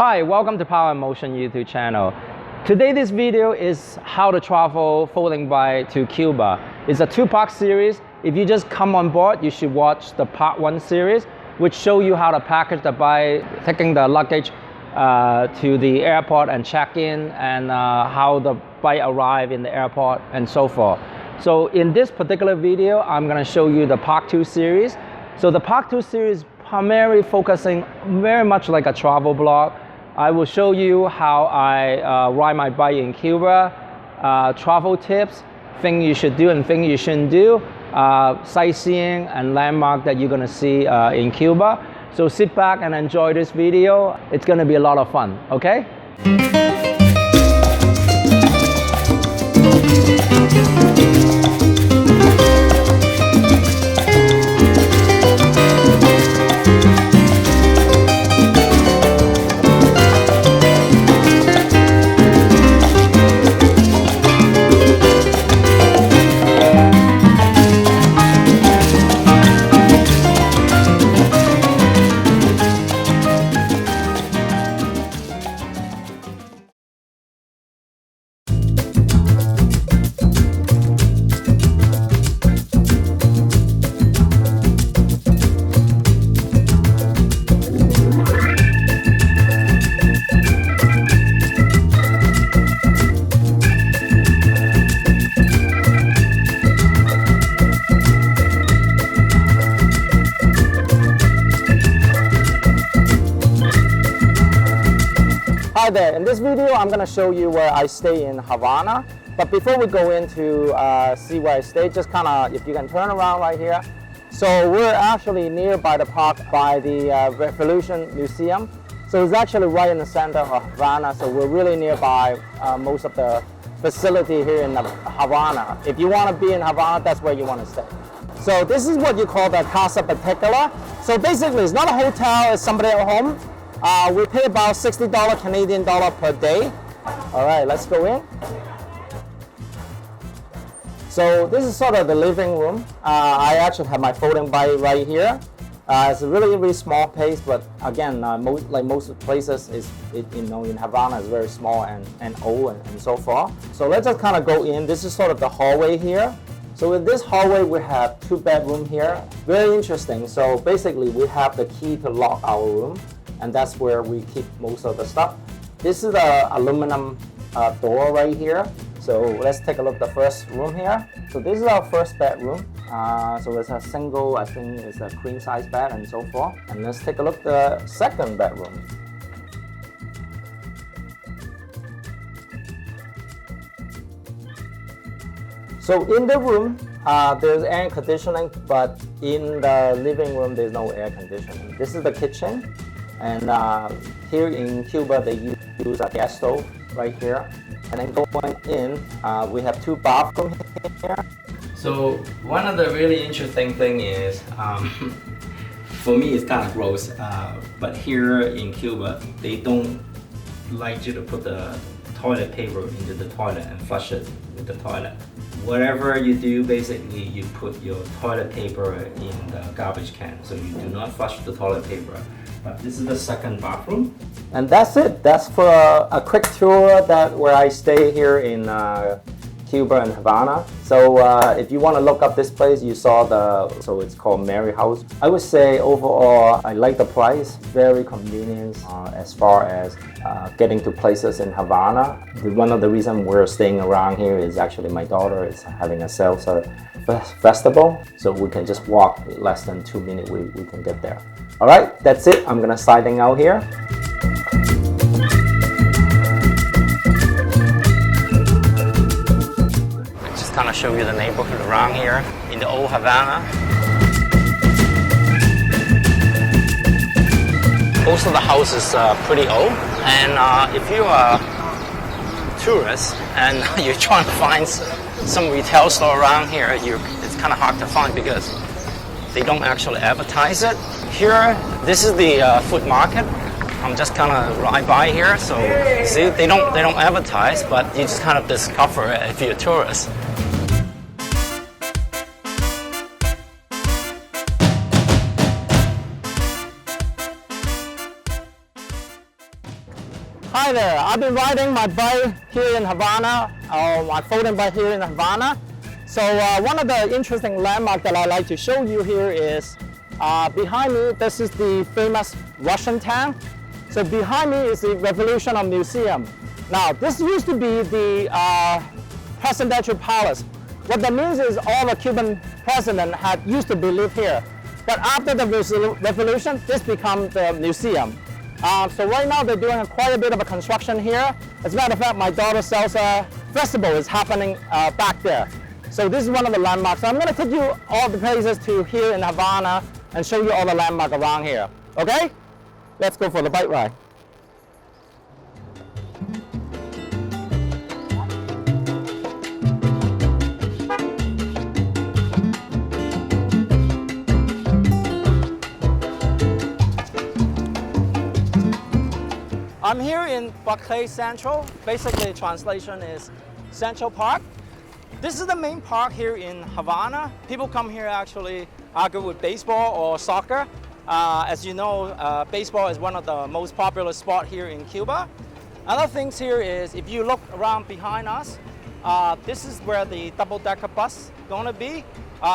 Hi, welcome to Power and Motion YouTube channel. Today this video is how to travel folding bike to Cuba. It's a two-part series. If you just come on board, you should watch the part 1 series, which show you how to package the bike, taking the luggage to the airport and check in, and how the bike arrive in the airport and so forth. So in this particular video, I'm going to show you the part 2 series. So the part 2 series primarily focusing very much like a travel blog. I will show you how I ride my bike in Cuba, travel tips, things you should do and things you shouldn't do, sightseeing and landmark that you're going to see in Cuba. So sit back and enjoy this video. It's going to be a lot of fun, okay? Hi there, in this video I'm going to show you where I stay in Havana. But before we go into see where I stay, just kind of, if you can turn around right here. So we're actually nearby the park by the Revolution Museum. So it's actually right in the center of Havana, so we're really nearby most of the facility here in Havana. If you want to be in Havana, that's where you want to stay. So this is what you call the Casa Particular. So basically it's not a hotel, it's somebody at home. We pay about $60 Canadian dollar per day. All right, let's go in. So this is sort of the living room. I actually have my folding bike right here. It's a really small place, but again, most places in Havana is very small and old and so forth. So let's just kind of go in. This is sort of the hallway here. So with this hallway, we have 2 bedrooms here. Very interesting. So basically, we have the key to lock our room, and that's where we keep most of the stuff. This is the aluminum door right here. So let's take a look at the first room here. So this is our first bedroom. So it's a single, I think it's a queen size bed and so forth. And let's take a look at the second bedroom. So in the room, there's air conditioning, but in the living room, there's no air conditioning. This is the kitchen. And here in Cuba, they use a gas stove right here. And then going in, we have 2 bathrooms here. So one of the really interesting thing is, for me it's kind of gross, but here in Cuba, they don't like you to put the toilet paper into the toilet and flush it with the toilet. Whatever you do, basically you put your toilet paper in the garbage can, so you do not flush the toilet paper. But this is the second bathroom. And that's it. That's for a quick tour where I stay here in Cuba and Havana. So if you want to look up this place, you saw so it's called Mary House. I would say overall, I like the price, very convenient as far as getting to places in Havana. One of the reasons we're staying around here is actually my daughter is having a salsa festival. So we can just walk less than 2 minutes, we can get there. All right, that's it. I'm gonna sliding out here. Just kind of show you the neighborhood around here in the old Havana. Most of the houses are pretty old, and if you are a tourist and you're trying to find some retail store around here, it's kind of hard to find because they don't actually advertise it. Here, this is the food market. I'm just kind of ride by here, so see, they don't advertise, but you just kind of discover it if you're a tourist. Hi there, I've been riding my bike here in Havana, or my folding bike here in Havana. So one of the interesting landmarks that I like to show you here is behind me, this is the famous Russian tank. So behind me is the Revolution Museum. Now this used to be the presidential palace. What that means is all the Cuban presidents had used to live here. But after the revolution, this became the museum. So right now they're doing quite a bit of a construction here. As a matter of fact, my daughter's salsa festival is happening back there. So this is one of the landmarks. So I'm going to take you all the places to here in Havana and show you all the landmarks around here. Okay? Let's go for the bike ride. I'm here in Barclay Central. Basically, translation is Central Park. This is the main park here in Havana. People come here actually argue with baseball or soccer. As you know, baseball is one of the most popular sports here in Cuba. Other things here is, if you look around behind us, this is where the double-decker bus is going to be.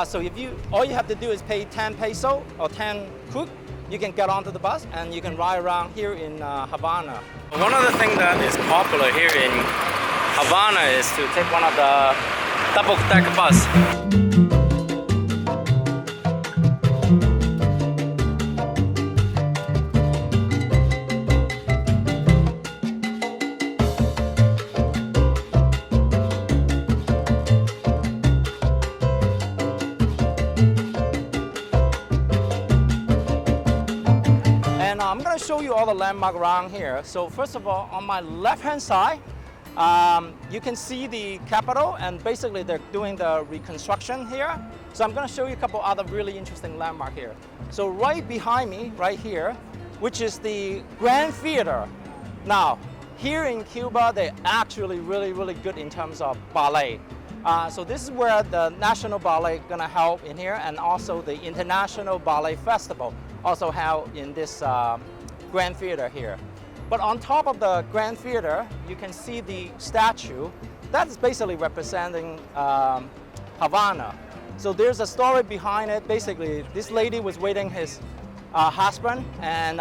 So all you have to do is pay 10 peso or 10 kut. You can get onto the bus and you can ride around here in Havana. One of the things that is popular here in Havana is to take one of the double-decker bus. I'm going to show you all the landmark around here. So first of all, on my left-hand side, you can see the Capitol, and basically they're doing the reconstruction here. So I'm going to show you a couple other really interesting landmarks here. So right behind me, right here, which is the Grand Theater. Now, here in Cuba, they're actually really good in terms of ballet. So this is where the National Ballet is going to help in here, and also the International Ballet Festival also held in this Grand Theater here. But on top of the Grand Theater, you can see the statue. That's basically representing Havana. So there's a story behind it. Basically, this lady was waiting his husband, and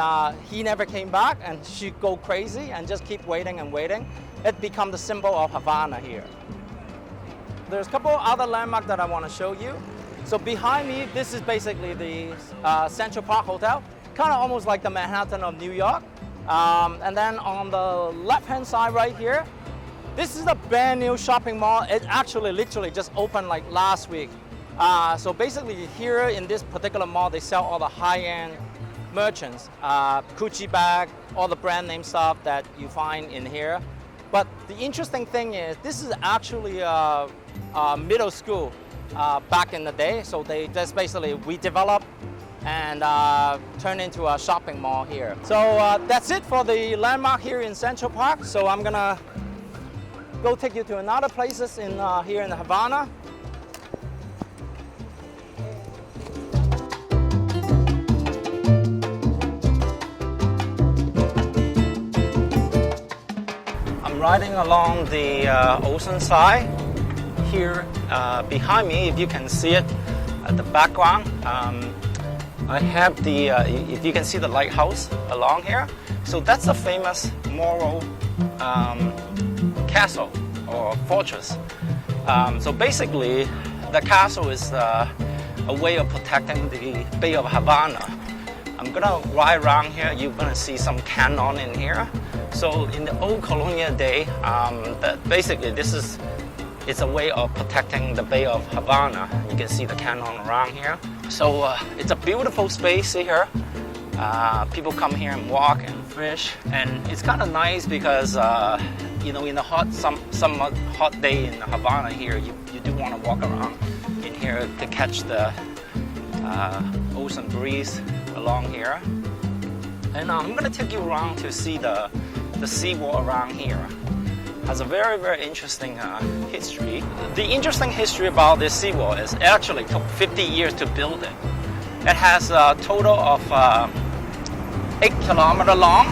he never came back, and she go crazy and just keep waiting and waiting. It become the symbol of Havana here. There's a couple other landmarks that I want to show you. So behind me, this is basically the Central Park Hotel, kind of almost like the Manhattan of New York. And then on the left-hand side right here, this is a brand new shopping mall. It actually literally just opened like last week. So basically here in this particular mall, they sell all the high-end merchants, Gucci bag, all the brand name stuff that you find in here. But the interesting thing is, this is actually a middle school back in the day. So they just basically redeveloped and turn into a shopping mall here. So that's it for the landmark here in Central Park. So I'm gonna go take you to another places in here in Havana. I'm riding along the ocean side here behind me. If you can see it at the background, I have the, if you can see the lighthouse along here. So that's a famous Moro castle or fortress. So basically, the castle is a way of protecting the Bay of Havana. I'm gonna ride around here. You're gonna see some cannon in here. So in the old colonial day, basically it's a way of protecting the Bay of Havana. You can see the cannon around here. So it's a beautiful space here. People come here and walk and fish, and it's kind of nice because you know, in the some hot day in Havana here, you do want to walk around in here to catch the ocean breeze along here. And I'm gonna take you around to see the seawall around here. Has a very interesting history. The interesting history about this seawall is it actually took 50 years to build it. It has a total of 8 kilometers long,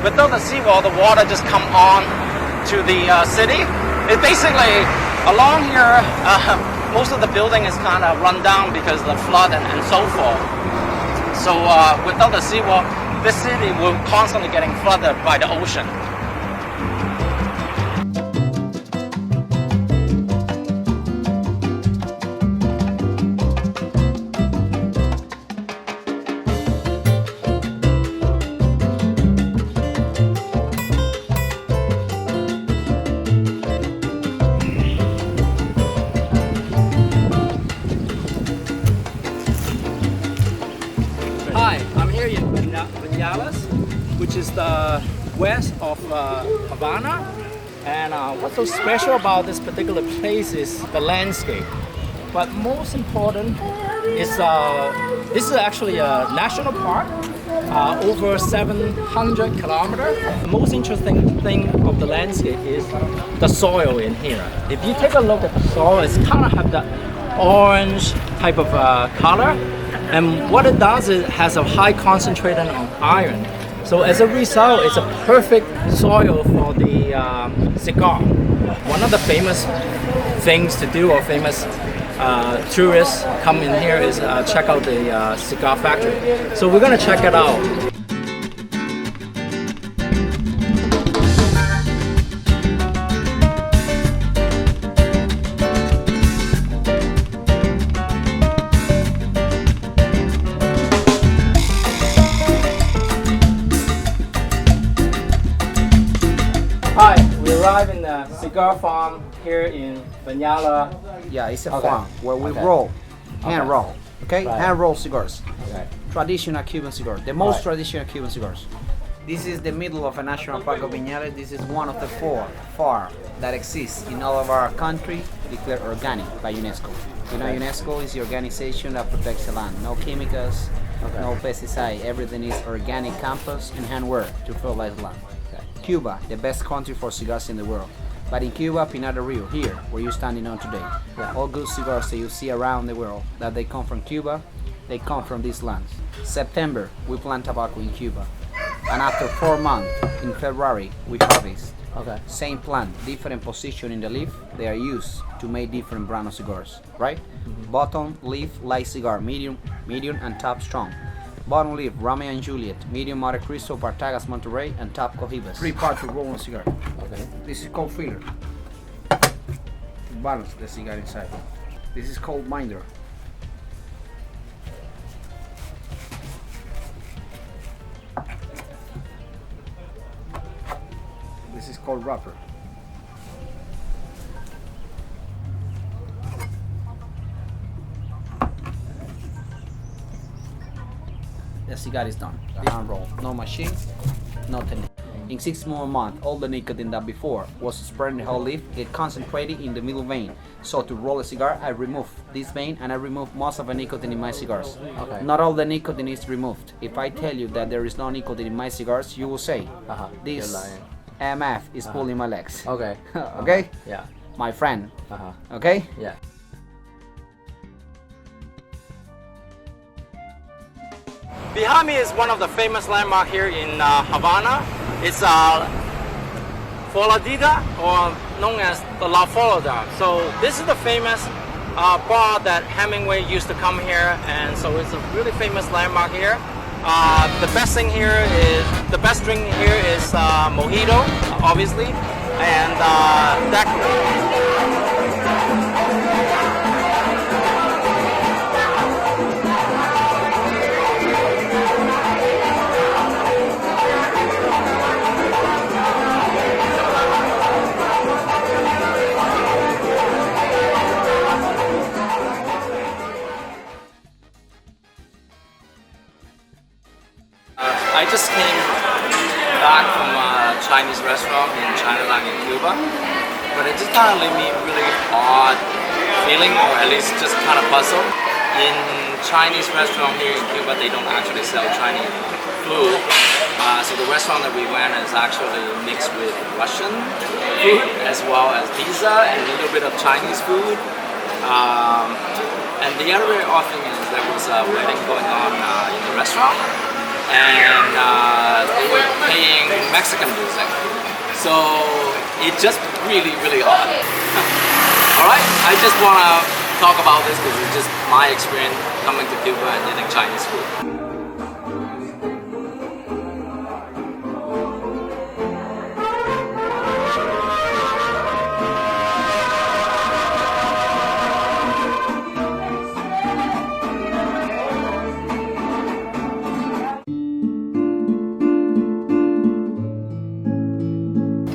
without the seawall, the water just come on to the city. It basically, along here, most of the building is kind of run down because of the flood and so forth. So without the seawall, this city will constantly getting flooded by the ocean. Hi, I'm here in Vinales, which is the west of Havana. And what's so special about this particular place is the landscape. But most important is this is actually a national park, over 700 kilometers. The most interesting thing of the landscape is the soil in here. If you take a look at the soil, it's kind of have the orange type of color. And what it does is it has a high concentration of iron. So as a result, it's a perfect soil for the cigar. One of the famous things to do, or famous tourists come in here, is check out the cigar factory. So we're gonna check it out. Hi, we arrived in the cigar farm here in Vinales. Yeah, it's a Okay. farm where we Okay. roll, hand Okay. roll, okay? Right. Hand roll cigars. Okay. Traditional Cuban cigar, the most Right. traditional Cuban cigars. This is the middle of a national park of Vinales. This is one of the four farm that exists in all of our country, declared organic by UNESCO. You know, Okay. UNESCO is the organization that protects the land. No chemicals, Okay. no pesticide. Everything is organic campus and handwork to fertilize land. Okay. Cuba, the best country for cigars in the world. But in Cuba, Pinar del Rio, here, where you're standing on today, Yeah. all good cigars that you see around the world, that they come from Cuba, they come from these lands. September, we plant tobacco in Cuba. And after 4 months, in February, we harvest. Okay. Same plant, different position in the leaf, they are used to make different brand of cigars, right? Bottom leaf, light cigar, medium, and top strong. Bottom leaf, Romeo and Juliet, medium, Monte Cristo, Partagas, Monterey, and top Cohibas. 3 parts to roll on cigar. Okay. This is called filler. Balance the cigar inside. This is called binder. This is called wrapper. The cigar is done. The hand roll. No machine, nothing. In 6 more months, all the nicotine that before was spread in the whole leaf get concentrated in the middle vein. So to roll a cigar, I remove this vein and I remove most of the nicotine in my cigars. Okay. Not all the nicotine is removed. If I tell you that there is no nicotine in my cigars, you will say, this You're lying. MF is pulling my legs. Okay. Okay? Yeah. My friend. Uh-huh. Okay? Yeah. Behind me is one of the famous landmarks here in Havana. It's Floridita, or known as the La Florida. So this is the famous bar that Hemingway used to come here, and so it's a really famous landmark here. The best thing here is, the best drink here is mojito, obviously, and that. I just came back from a Chinese restaurant in Chinatown in Cuba, but it just kind of left me really odd feeling, or at least just kind of puzzled. In Chinese restaurant here in Cuba, they don't actually sell Chinese food, so the restaurant that we went is actually mixed with Russian food as well as pizza and a little bit of Chinese food. And the other odd thing is there was a wedding going on in the restaurant, and they were paying Mexican music. So it's just really, really odd. Alright, I just want to talk about this because it's just my experience coming to Cuba and eating Chinese food.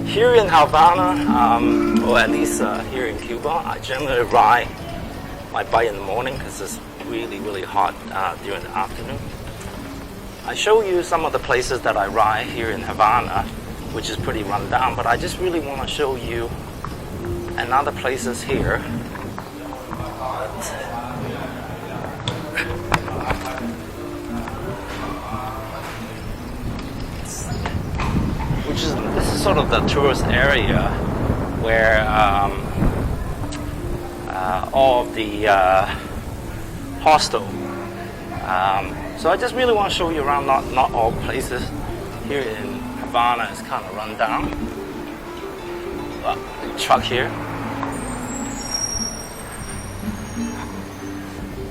Here in Havana, or at least here in Cuba, I generally ride my bike in the morning because it's really, really hot during the afternoon. I show you some of the places that I ride here in Havana, which is pretty run down, but I just really want to show you another places here. This is sort of the tourist area where all of the hostel. So I just really want to show you around. Not all places here in Havana is kind of run down. Truck here.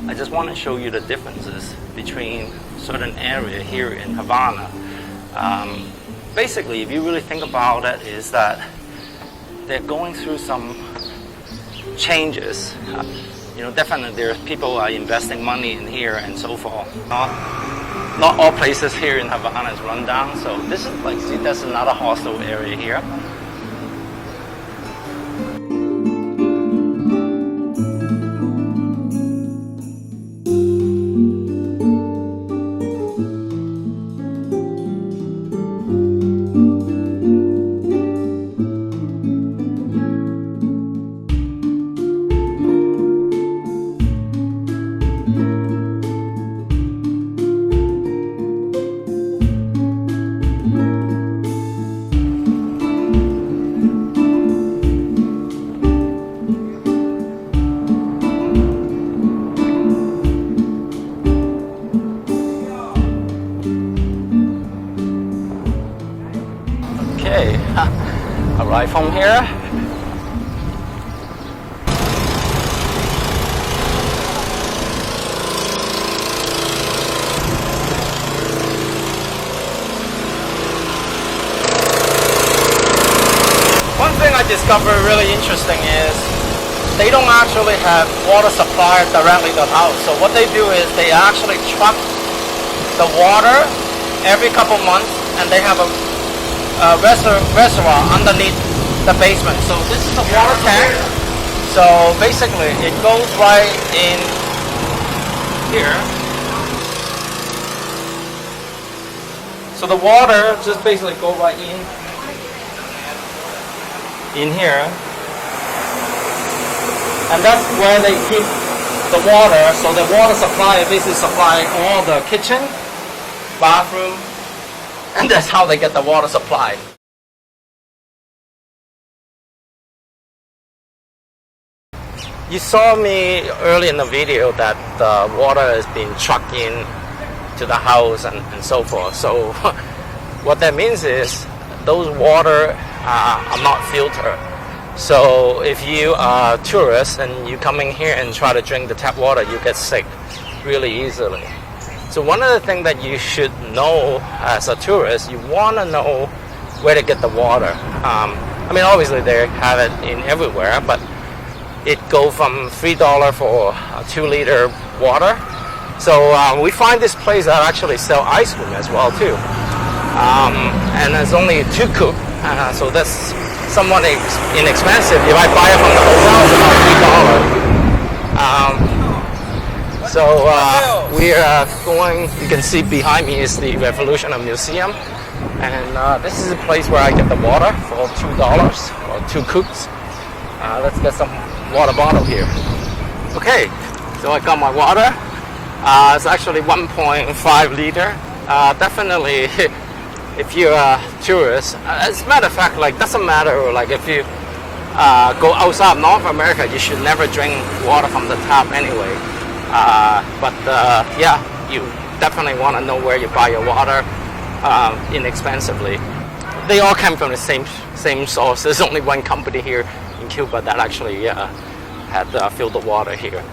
I just want to show you the differences between certain area here in Havana. Basically, if you really think about it, is that they're going through some changes. Definitely there's people are investing money in here and so forth. Not all places here in Havana is run down. So this is like, see, that's another hostel area here. Okay, arrive from here. One thing I discovered really interesting is they don't actually have water supply directly to the house. So what they do is they actually truck the water every couple months, and they have a reservoir underneath the basement. So this is a water tank. So basically it goes right in here. So the water just basically go right in here. And that's where they keep the water. So the water supply basically supply all the kitchen, bathroom, and that's how they get the water supply. You saw me early in the video that the water is being trucked in to the house and so forth. So what that means is those water are not filtered. So if you are a tourist and you coming here and try to drink the tap water, you get sick really easily. So one of the things that you should know as a tourist, you want to know where to get the water. I mean, obviously they have it in everywhere, but it goes from $3 for a 2-liter water. So we find this place that actually sell ice cream as well too. And it's only 2 cook, so that's somewhat inexpensive. If I buy it from the hotel, it's about $3. So we are going, you can see behind me is the Revolutionary Museum. And this is a place where I get the water for $2 or 2 cooks. Let's get some water bottle here. Okay, so I got my water. It's actually 1.5 liter. Definitely, if you're a tourist, as a matter of fact, like doesn't matter. Like if you go outside North America, you should never drink water from the tap anyway. But yeah, you definitely want to know where you buy your water inexpensively. they all came from the same source. There's only one company here in Cuba that actually had filtered water here.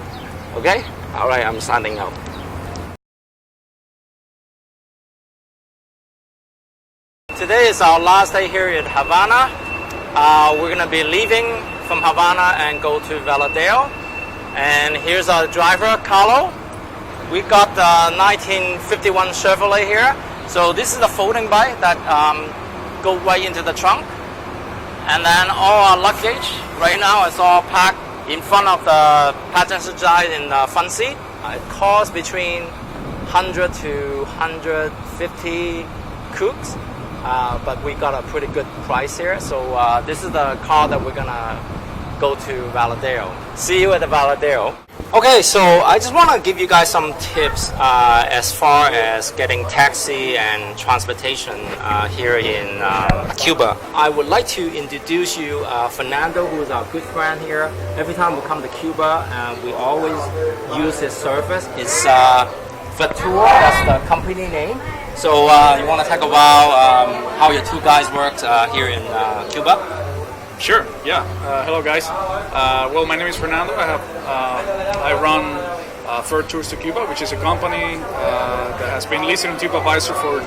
Okay? All right, I'm signing out. Today is our last day here in Havana. We're gonna be leaving from Havana and go to Varadero. And here's our driver, Carlo. We got the 1951 Chevrolet here. So this is the folding bike that go right into the trunk. And then all our luggage right now is all packed in front of the passenger side in the front seat. It costs between 100 to 150 cooks. But we got a pretty good price here. So this is the car that we're gonna go to Varadero. See you at the Varadero. Okay, so I just want to give you guys some tips as far as getting taxi and transportation here in Cuba. I would like to introduce you Fernando, who is our good friend here. Every time we come to Cuba, we always use his service. It's Varadero, that's the company name. So you want to talk about how your two guys worked here in Cuba? Sure. Yeah. Hello, guys. Well, my name is Fernando. I run Fur Tours to Cuba, which is a company that has been listed on TripAdvisor for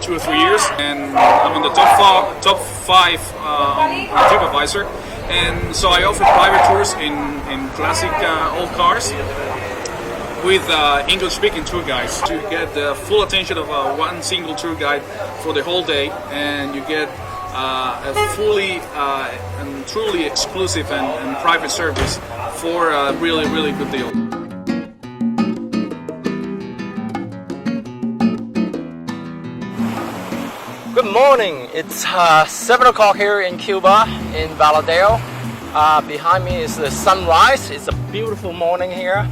2 or 3 years, and I'm on the top five on TripAdvisor. And so I offer private tours in classic old cars with English-speaking tour guides. You get the full attention of one single tour guide for the whole day, and you get a fully and truly exclusive and private service for a really, really good deal. Good morning. It's 7 o'clock here in Cuba, in Varadero. Behind me is the sunrise. It's a beautiful morning here.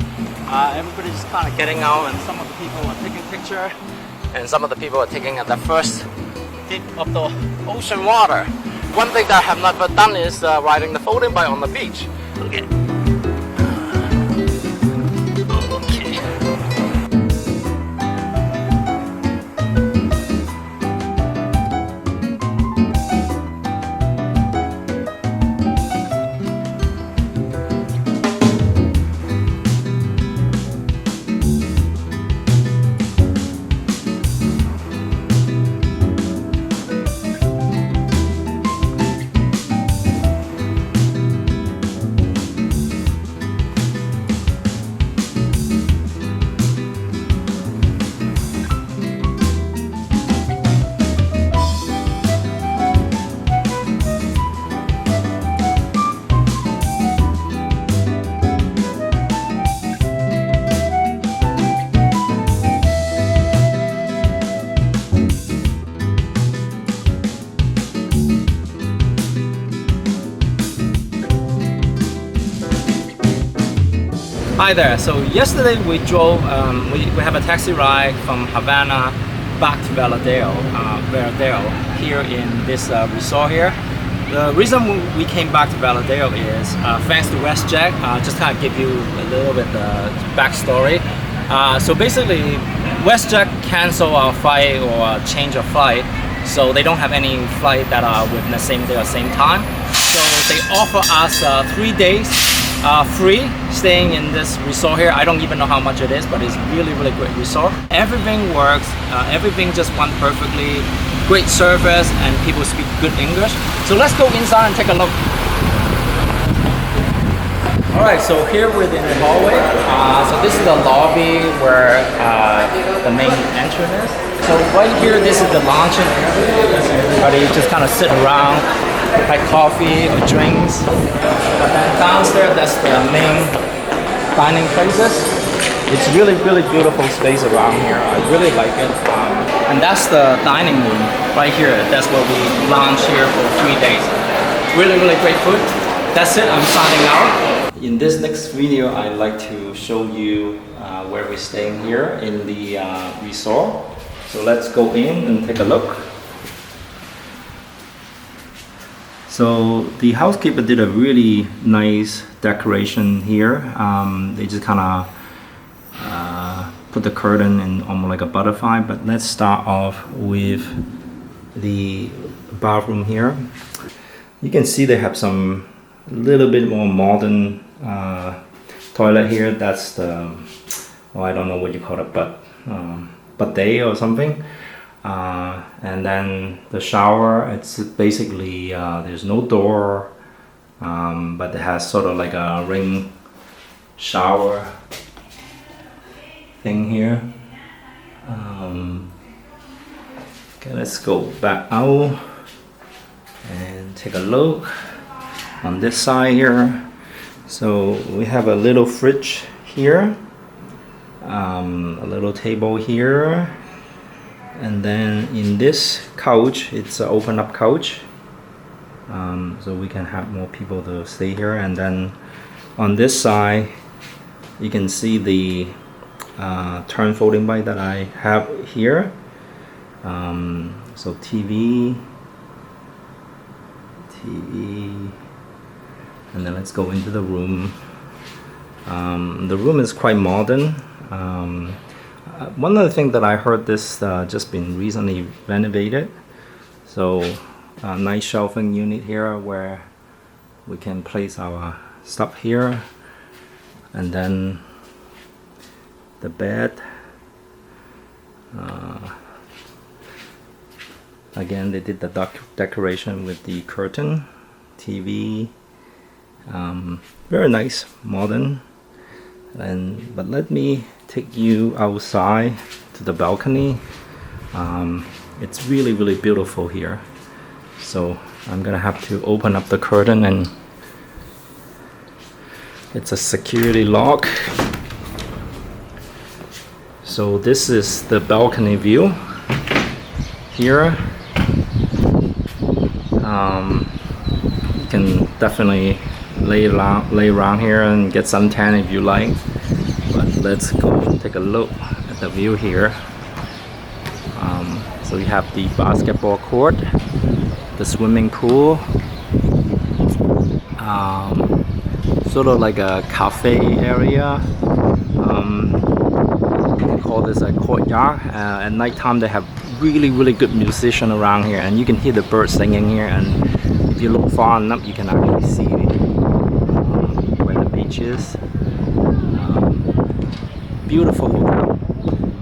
Everybody's just kind of getting out, and some of the people are taking pictures, and some of the people are taking the first dip of the ocean water. One thing that I have never done is riding the folding bike on the beach. Okay. Hi there. So yesterday we drove, we have a taxi ride from Havana back to Varadero here in this resort here. The reason we came back to Varadero is thanks to WestJet. Just kind of give you a little bit backstory. So basically, WestJet canceled our flight or change of flight, so they don't have any flight that are within the same day or same time. So they offer us 3 days free staying in this resort here. I don't even know how much it is, but it's really, really great resort. Everything works, everything just went perfectly, great service, and people speak good English. So let's go inside and take a look. Alright, so here we're in the hallway. So this is the lobby where the main entrance is. So right here, this is the luncheon area. Everybody just kind of sit around, like coffee or drinks. And then downstairs, that's the main dining places. It's really, really beautiful space around here. I really like it. And that's the dining room right here. That's where we lunch here for 3 days. Really, really great food. That's it. I'm signing out. In this next video, I'd like to show you where we're staying here in the resort. So let's go in and take a look. So the housekeeper did a really nice decoration here. They just kind of put the curtain in almost like a butterfly. But let's start off with the bathroom here. You can see they have some little bit more modern toilet here. That's the, oh, I don't know what you call it, but bidet or something. And then the shower, it's basically there's no door, but it has sort of like a ring shower thing here. Okay, let's go back out and take a look on this side here. So we have a little fridge here, a little table here, and then in this couch, it's an open up couch, so we can have more people to stay here. And then on this side you can see the Tern folding bike that I have here. So TV, and then let's go into the room. The room is quite modern. One of the things that I heard, this just been recently renovated, so a nice shelving unit here where we can place our stuff here, and then the bed. Again, they did the decoration with the curtain, TV, very nice, modern. But let me take you outside to the balcony. It's really, really beautiful here. So I'm gonna have to open up the curtain, and it's a security lock. So this is the balcony view here. You can definitely lay around here and get some tan if you like. But let's go take a look at the view here. So we have the basketball court, the swimming pool, sort of like a cafe area. We call this a courtyard. At night time they have really, really good musician around here, and you can hear the birds singing here. And if you look far enough, you can actually see where the beach is. Beautiful hotel.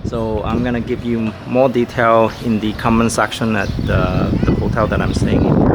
So I'm gonna give you more detail in the comment section at the hotel that I'm staying in here.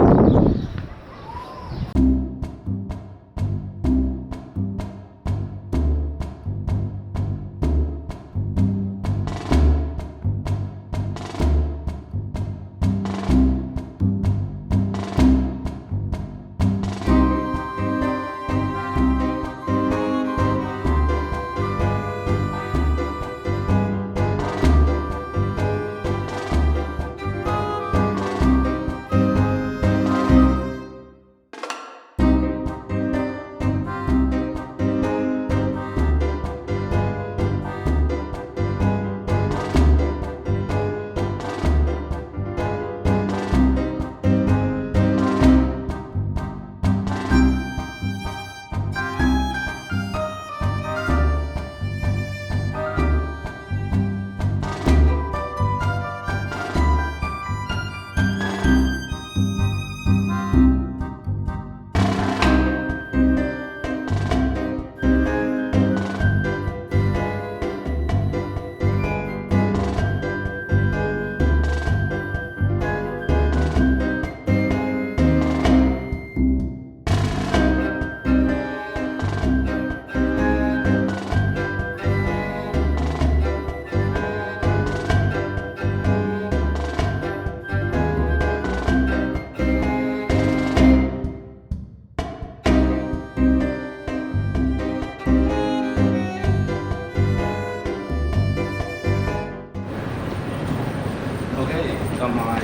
Got my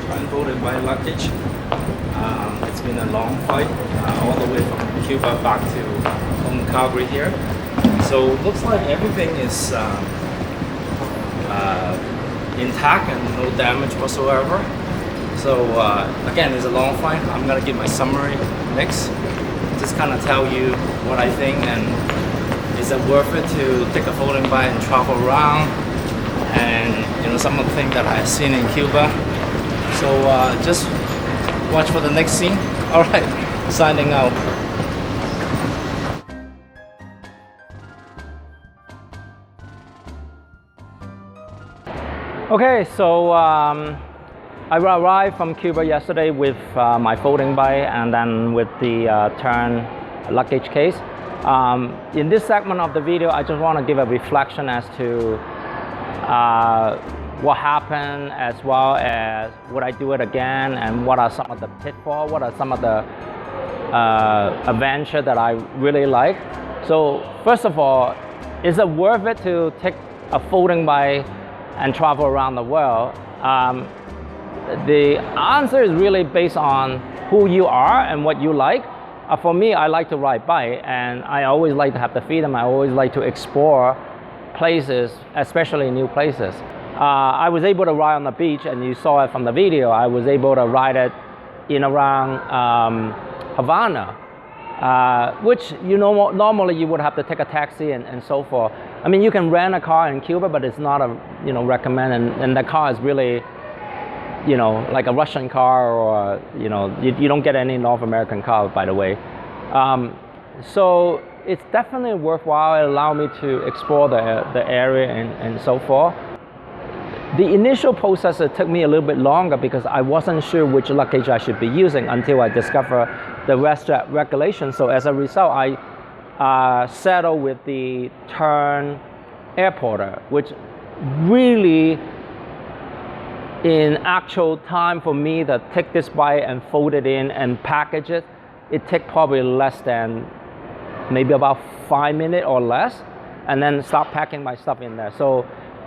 blindfolded by luggage. It's been a long flight all the way from Cuba back to home Calgary here. So looks like everything is intact and no damage whatsoever. So again, it's a long flight. I'm gonna give my summary next. Just kind of tell you what I think, and is it worth it to take a folding bike and travel around, and you know, some of the things that I've seen in Cuba. So just watch for the next scene. All right, signing out. Okay, so I arrived from Cuba yesterday with my folding bike and then with the Tern luggage case. In this segment of the video, I just want to give a reflection as to what happened, as well as would I do it again, and what are some of the pitfalls, what are some of the adventure that I really like. So first of all, is it worth it to take a folding bike and travel around the world? The answer is really based on who you are and what you like. For me, I like to ride bike, and I always like to have the freedom. I always like to explore places, especially new places. I was able to ride on the beach, and you saw it from the video. I was able to ride it in around Havana, which normally you would have to take a taxi and so forth. I mean, you can rent a car in Cuba, but it's not a recommend, and the car is really like a Russian car, or you don't get any North American car, by the way. So it's definitely worthwhile. It allowed me to explore the area and so forth. The initial process, it took me a little bit longer because I wasn't sure which luggage I should be using until I discovered the WestJet regulation. So as a result, I settled with the Tern airporter, which really, in actual time for me to take this bike and fold it in and package it, it took probably less than maybe about 5 minutes or less, and then start packing my stuff in there. So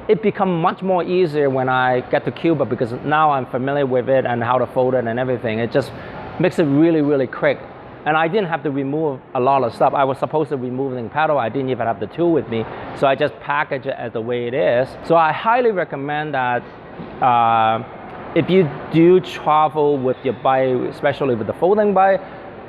it become much more easier when I get to Cuba, because now I'm familiar with it and how to fold it and everything. It just makes it really, really quick. And I didn't have to remove a lot of stuff. I was supposed to remove the pedal. I didn't even have the tool with me. So I just package it as the way it is. So I highly recommend that if you do travel with your bike, especially with the folding bike,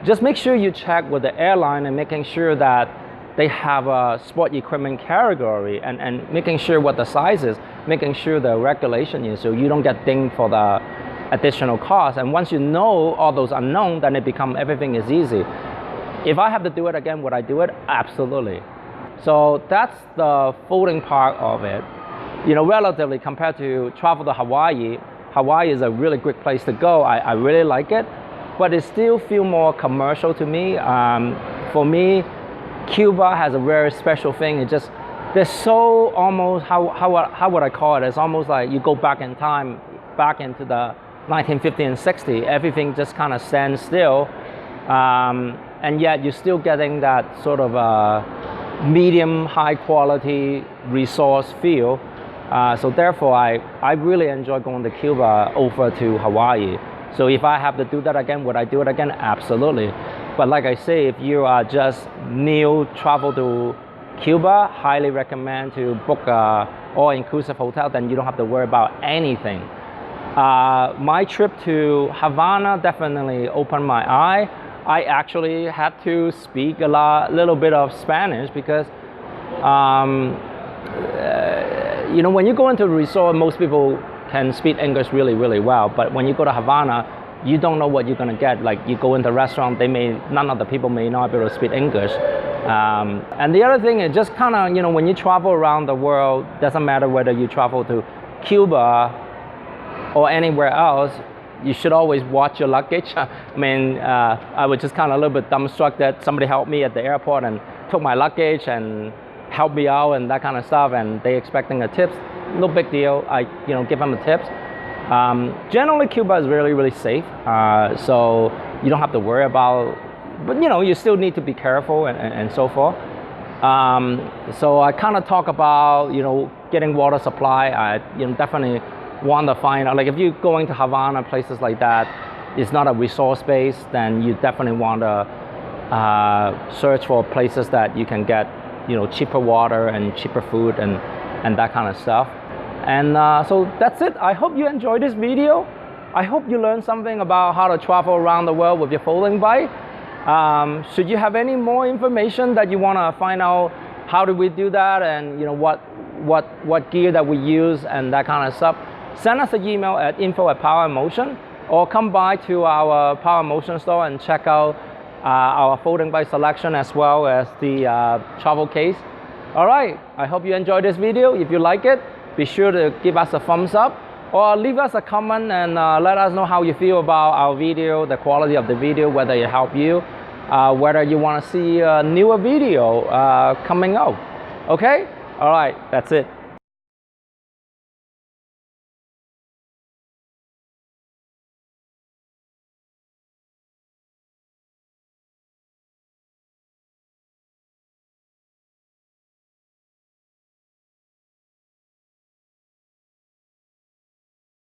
just make sure you check with the airline and making sure that they have a sport equipment category, and making sure what the size is, making sure the regulation is, so you don't get dinged for the additional cost. And once you know all those unknown, then everything is easy. If I have to do it again, would I do it? Absolutely. So that's the folding part of it. Relatively compared to travel to Hawaii, Hawaii is a really great place to go. I really like it, but it still feels more commercial to me. For me, Cuba has a very special thing. It just, there's so almost, how would I call it? It's almost like you go back in time, back into the 1950 and 60. Everything just kind of stands still, and yet you're still getting that sort of medium high quality resource feel. So therefore, I really enjoy going to Cuba over to Hawaii. So if I have to do that again, would I do it again? Absolutely. But like I say, if you are just new travel to Cuba, highly recommend to book a all-inclusive hotel. Then you don't have to worry about anything. My trip to Havana definitely opened my eye. I actually had to speak little bit of Spanish, because when you go into a resort, most people can speak English really, really well. But when you go to Havana, you don't know what you're gonna get. Like, you go into a restaurant, none of the people may not be able to speak English. And the other thing is just kind of, when you travel around the world, doesn't matter whether you travel to Cuba or anywhere else, you should always watch your luggage. I mean, I was just kind of a little bit dumbstruck that somebody helped me at the airport and took my luggage and helped me out and that kind of stuff, and they expecting a tips. No big deal. I give them the tips. Generally, Cuba is really, really safe, so you don't have to worry about, but you still need to be careful and so forth. So I kind of talk about getting water supply. I definitely want to find out, like, if you're going to Havana, places like that, it's not a resource base, then you definitely want to search for places that you can get cheaper water and cheaper food and that kind of stuff. And so that's it. I hope you enjoyed this video. I hope you learned something about how to travel around the world with your folding bike. Should you have any more information that you want to find out, how do we do that, and what gear that we use and that kind of stuff, send us an email at info@poweremotion, or come by to our Power Motion store and check out our folding bike selection as well as the travel case. All right, I hope you enjoyed this video. If you like it, be sure to give us a thumbs up or leave us a comment and let us know how you feel about our video, the quality of the video, whether it helped you, whether you want to see a newer video coming out. Okay? All right, that's it.